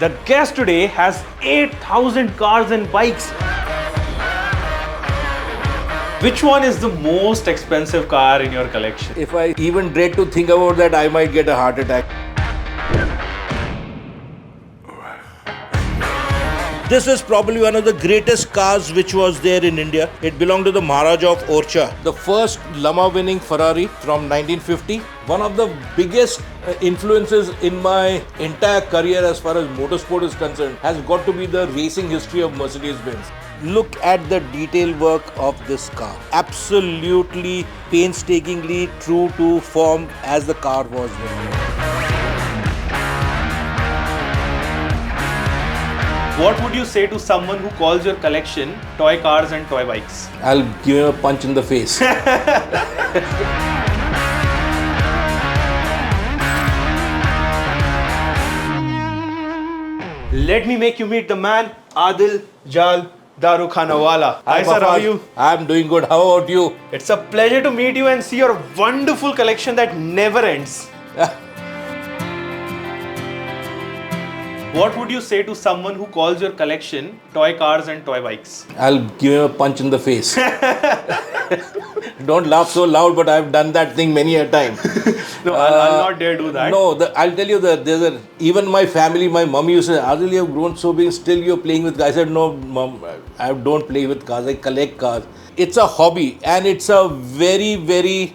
The guest today has 8,000 cars and bikes. Which one is the most expensive car in your collection? If I even dread to think about that, I might get a heart attack. This is probably one of the greatest cars which was there in India. It belonged to the Maharaja of Orcha. The first Lama winning Ferrari from 1950. One of the biggest influences in my entire career as far as motorsport is concerned has got to be the racing history of Mercedes-Benz. Look at the detail work of this car. Absolutely painstakingly true to form as the car was made. What would you say to someone who calls your collection toy cars and toy bikes? I'll give him a punch in the face. Let me make you meet the man, Adil Jal Darukhanawala. Hi sir, how are you? I'm doing good. How about you? It's a pleasure to meet you and see your wonderful collection that never ends. What would you say to someone who calls your collection toy cars and toy bikes? I'll give him a punch in the face. Don't laugh so loud, but I've done that thing many a time. No, I'll not dare do that. No, I'll tell you that even my family, my mom used to say, Adil, you have grown so big, still you're playing with cars. I said, no, mom, I don't play with cars, I collect cars. It's a hobby and it's a very, very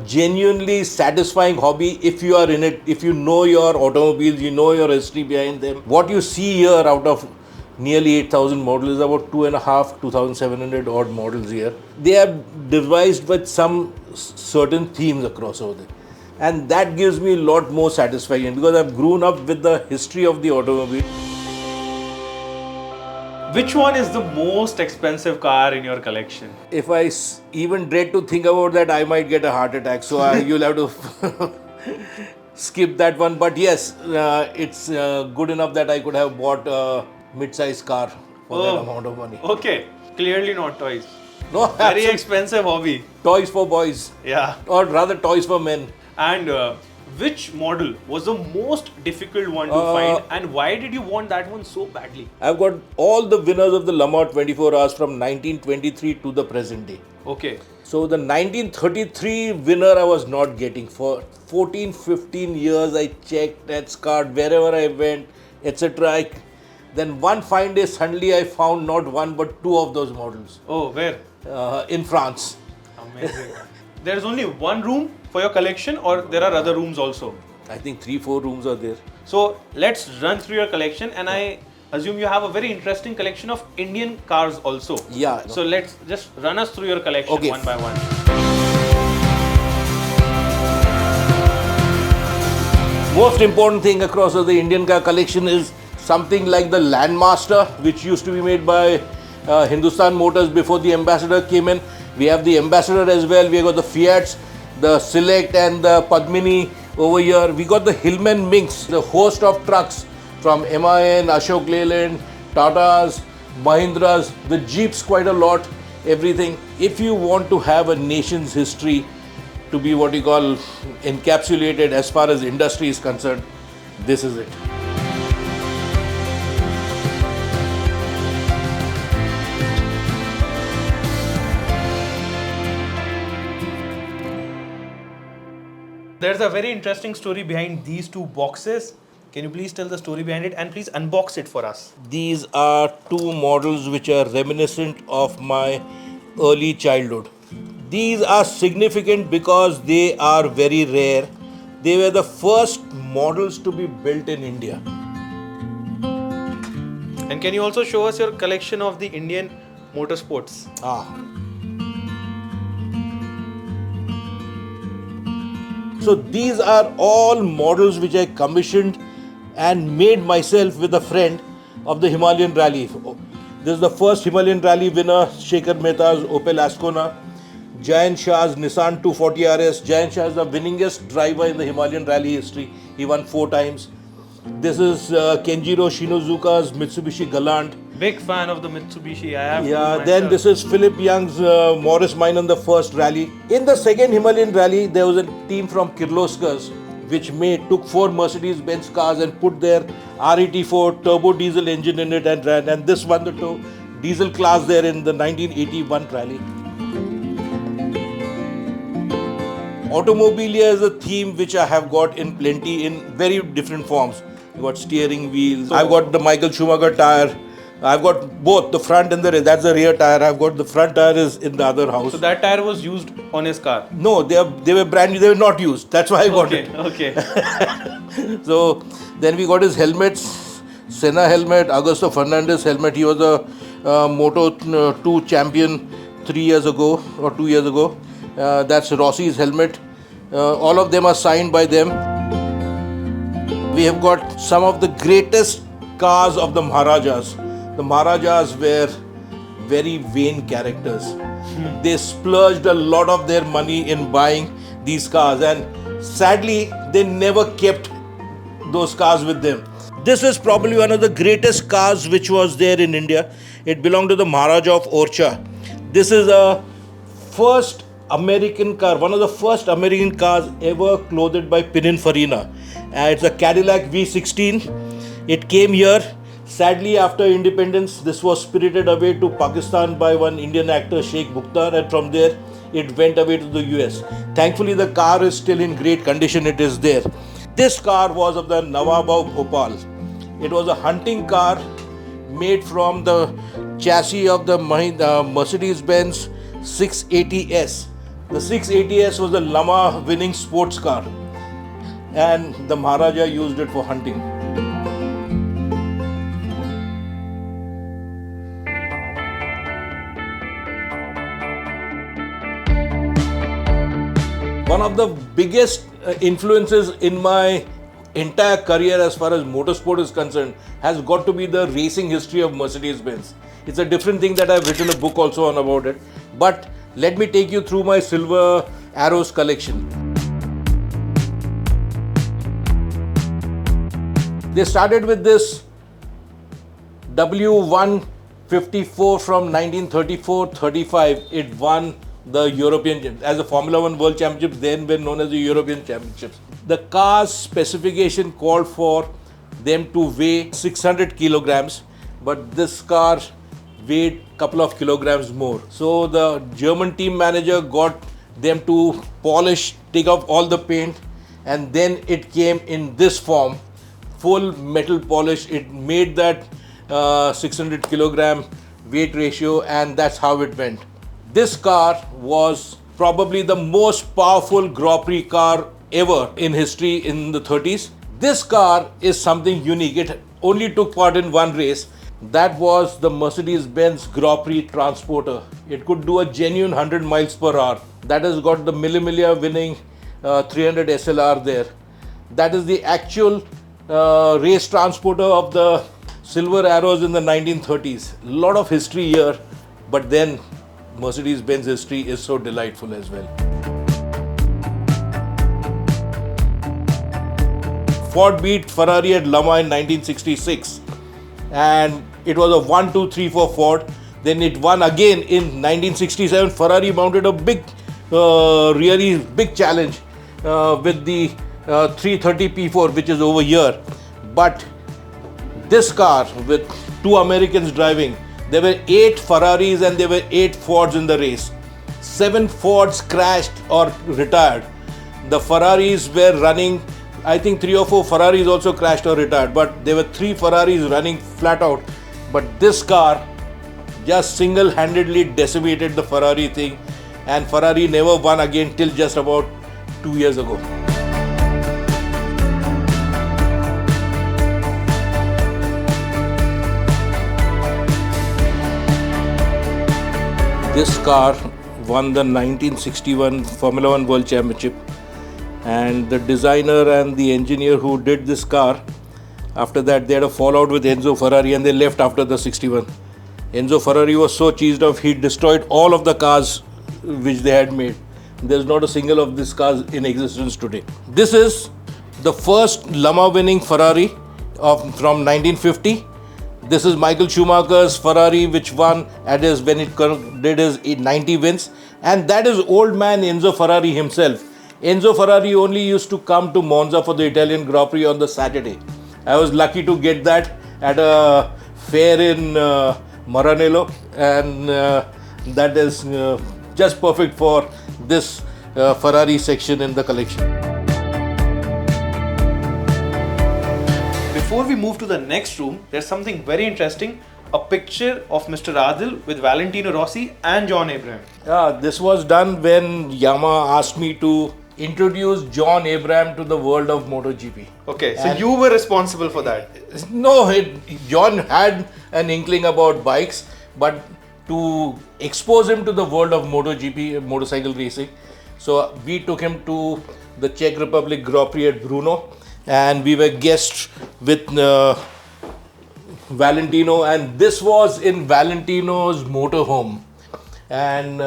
genuinely satisfying hobby if you are in it, if you know your automobiles, you know your history behind them. What you see here out of nearly 8,000 models is about 2,700 odd models here. They are devised with some certain themes across over there. And that gives me a lot more satisfaction because I've grown up with the history of the automobile. Which one is the most expensive car in your collection? If I even dread to think about that, I might get a heart attack. So you'll have to skip that one. But yes, it's good enough that I could have bought a mid-sized car for that amount of money. Okay, clearly not toys. No, Very expensive hobby. Toys for boys. Yeah. Or rather, toys for men. And which model was the most difficult one to find, and why did you want that one so badly? I've got all the winners of the Lama 24 hours from 1923 to the present day. Okay. So the 1933 winner I was not getting. For 14-15 years I checked and scarred wherever I went, etc. Then one fine day suddenly I found not one but two of those models. Oh, where? In France. Amazing. There is only one room for your collection, or there are other rooms also? I think 3-4 rooms are there. So let's run through your collection, and I assume you have a very interesting collection of Indian cars also. Yeah. So let's just run us through your collection one by one. Most important thing across the Indian car collection is something like the Landmaster, which used to be made by Hindustan Motors before the Ambassador came in. We have the Ambassador as well. We have got the Fiats, the Select and the Padmini over here. We got the Hillman Minx, the host of trucks from MAN, Ashok Leyland, Tatas, Mahindras, the Jeeps quite a lot, everything. If you want to have a nation's history to be what you call encapsulated as far as industry is concerned, this is it. There's a very interesting story behind these two boxes. Can you please tell the story behind it and please unbox it for us? These are two models which are reminiscent of my early childhood. These are significant because they are very rare. They were the first models to be built in India. And can you also show us your collection of the Indian motorsports? So these are all models which I commissioned and made myself with a friend of the Himalayan Rally. This is the first Himalayan Rally winner, Shekhar Mehta's Opel Ascona. Jayan Shah's Nissan 240 RS. Jayan Shah is the winningest driver in the Himalayan Rally history. He won 4 times. This is Kenjiro Shinozuka's Mitsubishi Galant. Big fan of the Mitsubishi. I have. Yeah, then this is Philip Young's Morris Minor, the first rally. In the second Himalayan rally, there was a team from Kirloskar's which took 4 Mercedes-Benz cars and put their RET4 turbo diesel engine in it and ran, and this won the diesel class there in the 1981 rally. Automobilia is a theme which I have got in plenty in very different forms. I've got steering wheels, I've got the Michael Schumacher tire, I've got both the front and the rear. That's the rear tire. I've got the front tire is in the other house. So that tire was used on his car? No, they were brand new. They were not used. That's why I got it. Okay. So then we got his helmets. Senna helmet, Augusto Fernandez helmet. He was a Moto2 champion 3 years ago or 2 years ago. That's Rossi's helmet. All of them are signed by them. We have got some of the greatest cars of the Maharajas. The Maharajas were very vain characters. They splurged a lot of their money in buying these cars, and sadly they never kept those cars with them. This is probably one of the greatest cars which was there in India. It belonged to the Maharaja of Orcha. This is a first American car, one of the first American cars ever clothed by Pininfarina. It's a Cadillac V16. It came here. Sadly, after independence, this was spirited away to Pakistan by one Indian actor, Sheikh Mukhtar, and from there it went away to the US. Thankfully, the car is still in great condition. It is there. This car was of the Nawab of Bhopal. It was a hunting car made from the chassis of the Mercedes-Benz 680S. The 680S was a Lama winning sports car, and the Maharaja used it for hunting. One of the biggest influences in my entire career as far as motorsport is concerned has got to be the racing history of Mercedes-Benz. It's a different thing that I've written a book also on about it. But let me take you through my silver arrows collection. They started with this W154 from 1934-35. It won the European, as a Formula 1 World Championships, then were known as the European Championships. The car's specification called for them to weigh 600 kilograms, but this car weighed a couple of kilograms more. So the German team manager got them to polish, take off all the paint, and then it came in this form, full metal polish. It made that 600 kilogram weight ratio, and that's how it went. This car was probably the most powerful Grand Prix car ever in history in the 30s. This car is something unique. It only took part in one race. That was the Mercedes-Benz Grand Prix Transporter. It could do a genuine 100 miles per hour. That has got the Memorabilia winning 300 SLR there. That is the actual race transporter of the Silver Arrows in the 1930s. A lot of history here, but then Mercedes-Benz history is so delightful as well. Ford beat Ferrari at Le Mans in 1966, and it was a 1-2-3 for Ford. Then it won again in 1967. Ferrari mounted a big, really big challenge with the 330 P4, which is over here. But this car with two Americans driving, there were 8 Ferraris and there were 8 Fords in the race. 7 Fords crashed or retired. The Ferraris were running, I think 3 or 4 Ferraris also crashed or retired, but there were 3 Ferraris running flat out. But this car just single-handedly decimated the Ferrari thing, and Ferrari never won again till just about 2 years ago. This car won the 1961 Formula 1 World Championship, and the designer and the engineer who did this car, after that they had a fallout with Enzo Ferrari and they left after the 61. Enzo Ferrari was so cheesed off, he destroyed all of the cars which they had made. There's not a single of these cars in existence today. This is the first Le Mans winning Ferrari from 1950. This is Michael Schumacher's Ferrari, which won at his, when it did his 90 wins. And that is old man Enzo Ferrari himself. Enzo Ferrari only used to come to Monza for the Italian Grand Prix on the Saturday. I was lucky to get that at a fair in Maranello, and that is just perfect for this Ferrari section in the collection. Before we move to the next room, there's something very interesting. A picture of Mr. Adil with Valentino Rossi and John Abraham. This was done when Yamaha asked me to introduce John Abraham to the world of MotoGP. Okay, so you were responsible for that. No, John had an inkling about bikes, but to expose him to the world of MotoGP, motorcycle racing, so we took him to the Czech Republic Grand Prix at Brno, and we were guests with Valentino, and this was in Valentino's motorhome, and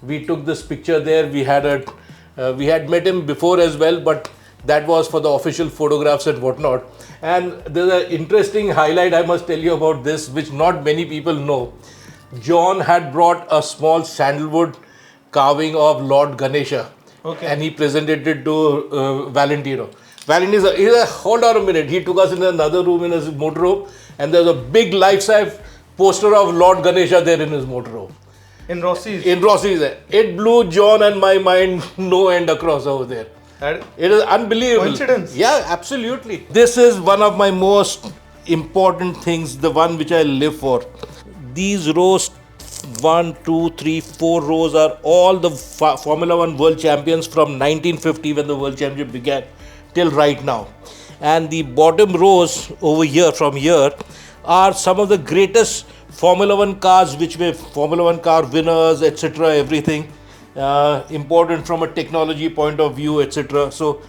we took this picture there. We had met him before as well, but that was for the official photographs and whatnot. And there's an interesting highlight I must tell you about this, which not many people know. John had brought a small sandalwood carving of Lord Ganesha, and he presented it to Valentino. Valentino said, hold on a minute. He took us in another room in his motorhome, and there's a big life-size poster of Lord Ganesha there in his motorhome. In Rossi's? In Rossi's. It blew John and my mind no end across over there. It is unbelievable. Coincidence? Yeah, absolutely. This is one of my most important things, the one which I live for. These rows, 1, 2, 3, 4 rows are all the Formula 1 world champions from 1950 when the world championship began till right now. And the bottom rows over here, from here, are some of the greatest Formula 1 cars which were Formula 1 car winners, etc. Everything important from a technology point of view, etc. So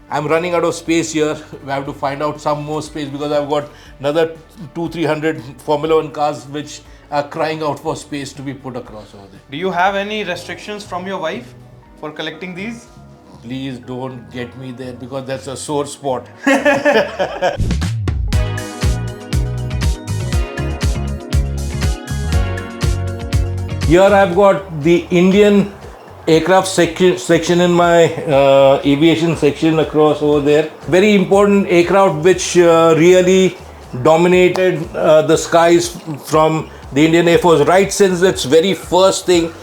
I'm running out of space here. We have to find out some more space because I've got another 200-300 Formula 1 cars which are crying out for space to be put across over there. Do you have any restrictions from your wife for collecting these? Please don't get me there because that's a sore spot. Here I've got the Indian aircraft section in my aviation section across over there. Very important aircraft which really dominated the skies from the Indian Air Force right since its very first thing,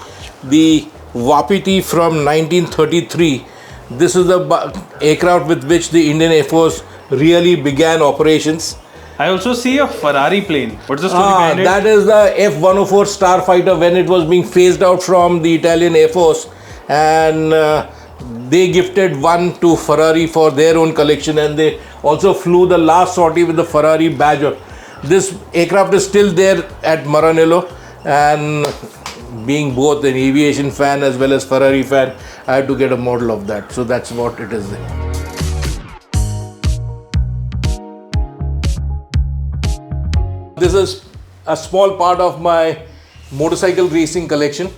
the Wapiti from 1933. This is the aircraft with which the Indian Air Force really began operations. I also see a Ferrari plane. What's the story behind it? That is the F-104 Starfighter when it was being phased out from the Italian Air Force, and they gifted one to Ferrari for their own collection, and they also flew the last sortie with the Ferrari badge. This aircraft is still there at Maranello, and being both an aviation fan as well as Ferrari fan, I had to get a model of that. So that's what it is there. This is a small part of my motorcycle racing collection.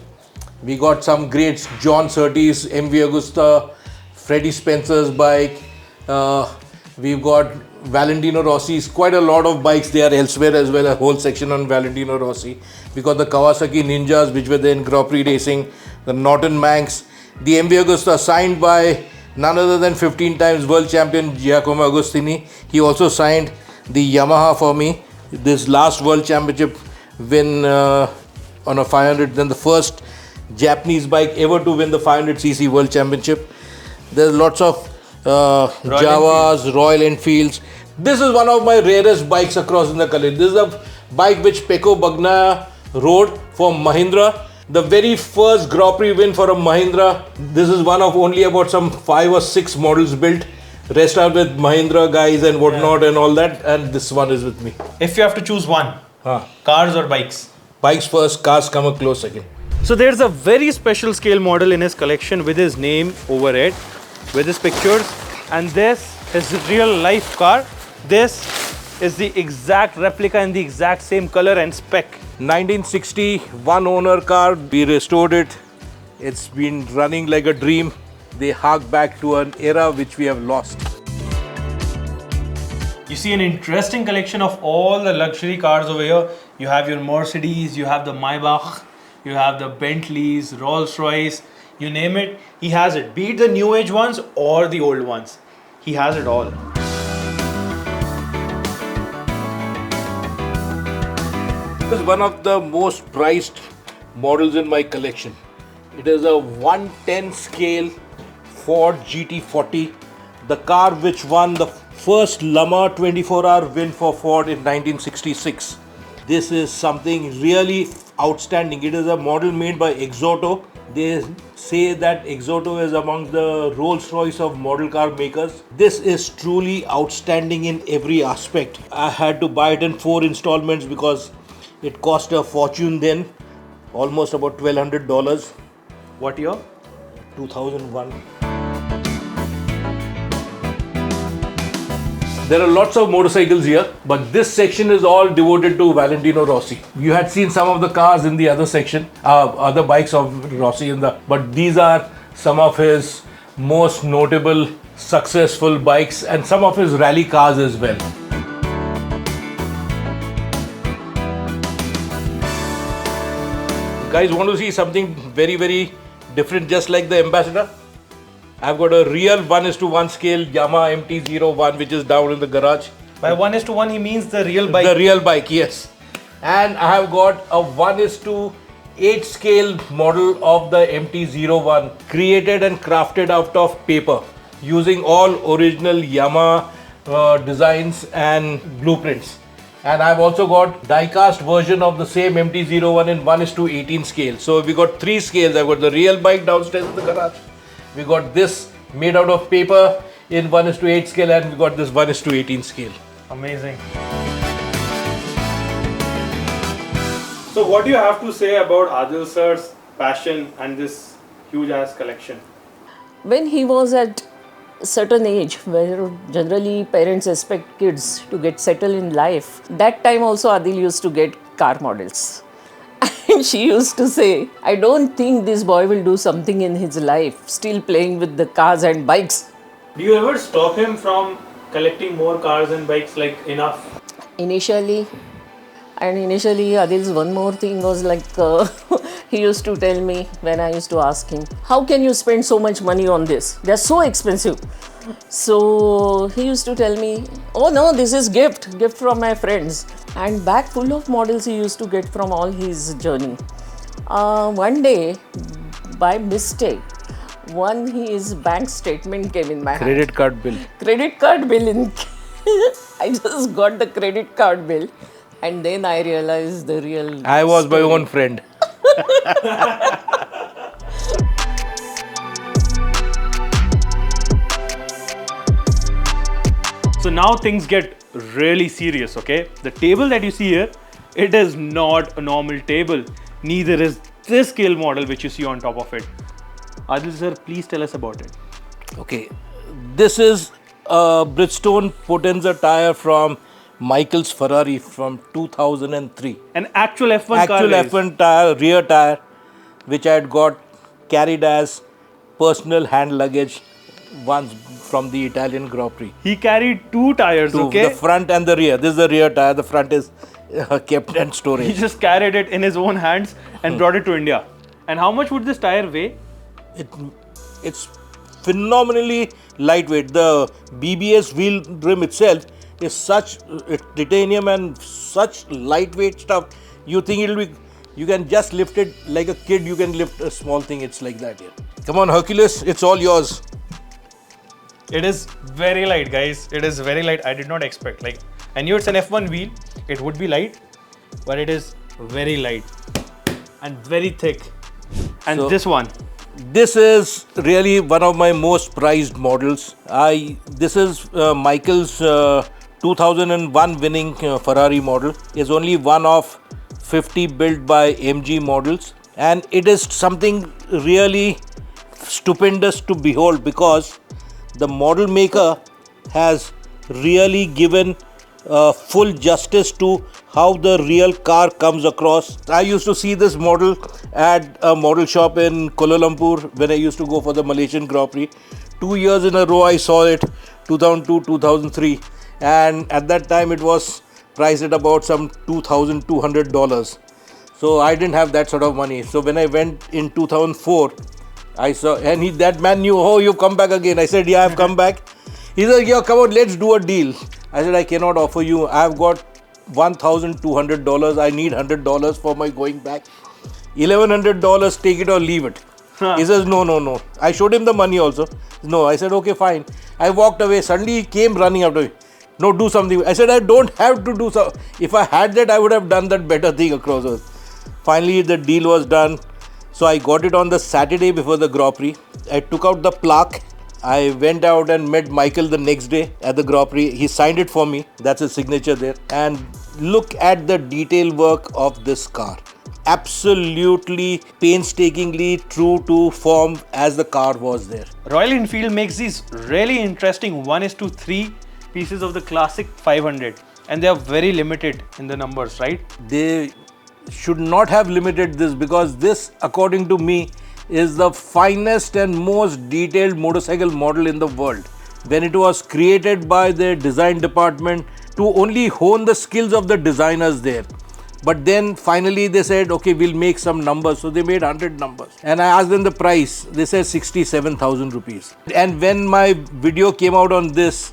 We got some greats, John Surtees, MV Agusta, Freddie Spencer's bike. We've got Valentino Rossi's, quite a lot of bikes there elsewhere as well, a whole section on Valentino Rossi. We got the Kawasaki Ninjas which were there in Grand Prix racing, the Norton Manx, the MV Agusta signed by none other than 15 times world champion Giacomo Agostini. He also signed the Yamaha for me. This last world championship win on a 500, then the first Japanese bike ever to win the 500cc world championship. There's lots of Javas, Royal Enfields. This is one of my rarest bikes across in the collection. This is a bike which Pecco Bagnaia rode for Mahindra. The very first Grand Prix win for a Mahindra. This is one of only about some 5 or 6 models built. Rest are with Mahindra guys and whatnot and all that, and this one is with me. If you have to choose one, cars or bikes? Bikes first, cars come a close second. So there's a very special scale model in his collection with his name over it, with his pictures, and this is a real life car. This is the exact replica in the exact same color and spec. 1961 owner car, we restored it. It's been running like a dream. They hark back to an era which we have lost. You see an interesting collection of all the luxury cars over here. You have your Mercedes, you have the Maybach, you have the Bentleys, Rolls-Royce, you name it, he has it. Be it the new age ones or the old ones. He has it all. This is one of the most prized models in my collection. It is a 110 scale Ford GT40, the car which won the first Le Mans 24-hour win for Ford in 1966. This is something really outstanding. It is a model made by Exoto. They say that Exoto is among the Rolls-Royce of model car makers. This is truly outstanding in every aspect. I had to buy it in 4 installments because it cost a fortune then, almost about $1,200. What year? 2001. There are lots of motorcycles here, but this section is all devoted to Valentino Rossi. You had seen some of the cars in the other section, other bikes of Rossi but these are some of his most notable, successful bikes and some of his rally cars as well. Guys, want to see something very, very different, just like the Ambassador? I've got a real 1:1 scale Yamaha MT01 which is down in the garage. By 1:1 he means the real bike. The real bike, yes. And I have got a 1:8 scale model of the MT01 created and crafted out of paper using all original Yamaha designs and blueprints. And I've also got die-cast version of the same MT01 in 1:18 scale. So we got 3 scales. I've got the real bike downstairs in the garage. We got this made out of paper in 1:8 scale, and we got this 1:18 scale. Amazing. So what do you have to say about Adil sir's passion and this huge ass collection? When he was at a certain age where generally parents expect kids to get settled in life, that time also Adil used to get car models. And she used to say, I don't think this boy will do something in his life, still playing with the cars and bikes. Do you ever stop him from collecting more cars and bikes, like enough? Initially, Adil's one more thing was like, he used to tell me when I used to ask him, how can you spend so much money on this? They're so expensive. So he used to tell me, oh no, this is gift from my friends. And bag full of models he used to get from all his journey. One day, by mistake, his bank statement came in my hand. Credit card bill. Credit card bill in. I just got the credit card bill, and then I realized the real. I was story. my own friend. So now things get really serious, okay? The table that you see here, it is not a normal table. Neither is this scale model which you see on top of it. Adil sir, please tell us about it. Okay, this is a Bridgestone Potenza tire from Michael's Ferrari from 2003. An actual F1 car Actual race. F1 tire, rear tire, which I had got carried as personal hand luggage once from the Italian Grand Prix. He carried 2 tires, okay? The front and the rear. This is the rear tire. The front is kept in storage. He just carried it in his own hands and brought it to India. And how much would this tire weigh? It's phenomenally lightweight. The BBS wheel rim itself is such titanium and such lightweight stuff. You think it'll be, you can just lift it like a kid, you can lift a small thing. It's like that here. Come on, Hercules, it's all yours. It is very light, guys. It is very light. I did not expect. Like, I knew it's an F1 wheel. It would be light, but it is very light and very thick. And So- this one. This is really one of my most prized models. This is Michael's 2001 winning Ferrari model. It's only one of 50 built by MG models, and it is something really stupendous to behold because the model maker has really given full justice to how the real car comes across. I used to see this model at a model shop in Kuala Lumpur when I used to go for the Malaysian Grand Prix. 2 years in a row I saw it, 2002, 2003, and at that time it was priced at about some $2,200. So I didn't have that sort of money. So when I went in 2004, I saw, and that man knew, oh, you've come back again. I said, yeah, I've come back. He said, yeah, come on, let's do a deal. I said, I cannot offer you. I've got $1,200. I need $100 for my going back. $1,100, take it or leave it. He says, no. I showed him the money also. No, I said, okay, fine. I walked away. Suddenly he came running after me. No, do something. I said, I don't have to do so. If I had that, I would have done that better thing across. Finally, the deal was done. So I got it on the Saturday before the Grand Prix. I took out the plaque. I went out and met Michael the next day at the Grand Prix. He signed it for me. That's his signature there. And look at the detail work of this car. Absolutely painstakingly true to form as the car was there. Royal Enfield makes these really interesting 1:3 pieces of the classic 500, and they are very limited in the numbers, right? They should not have limited this, because this, according to me, is the finest and most detailed motorcycle model in the world. When it was created by their design department to only hone the skills of the designers there. But then finally they said, okay, we'll make some numbers. So they made 100 numbers. And I asked them the price. They said 67,000 rupees. And when my video came out on this,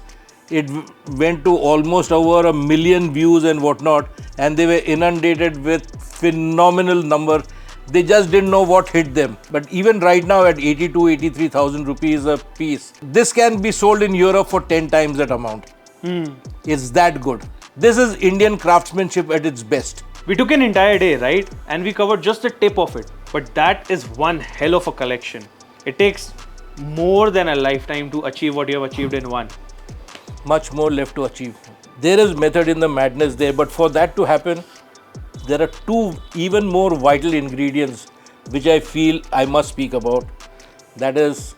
it went to almost over 1 million views and whatnot. And they were inundated with phenomenal number. They just didn't know what hit them. But even right now at 83,000 rupees a piece, this can be sold in Europe for 10 times that amount. It's that good. This is Indian craftsmanship at its best. We took an entire day, right? And we covered just the tip of it. But that is one hell of a collection. It takes more than a lifetime to achieve what you have achieved in one. Much more left to achieve. There is method in the madness there, but for that to happen, there are two even more vital ingredients which I feel I must speak about. That is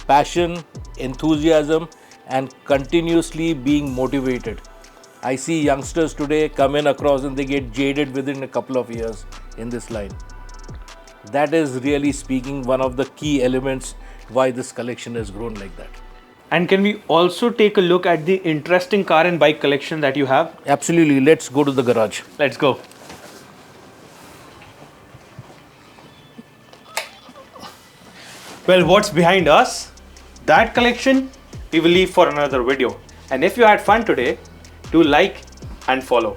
passion, enthusiasm, and continuously being motivated. I see youngsters today come in across and they get jaded within a couple of years in this line. That is really speaking one of the key elements why this collection has grown like that. And can we also take a look at the interesting car and bike collection that you have? Absolutely. Let's go to the garage. Let's go. Well, what's behind us? That collection we will leave for another video. And if you had fun today, do like and follow.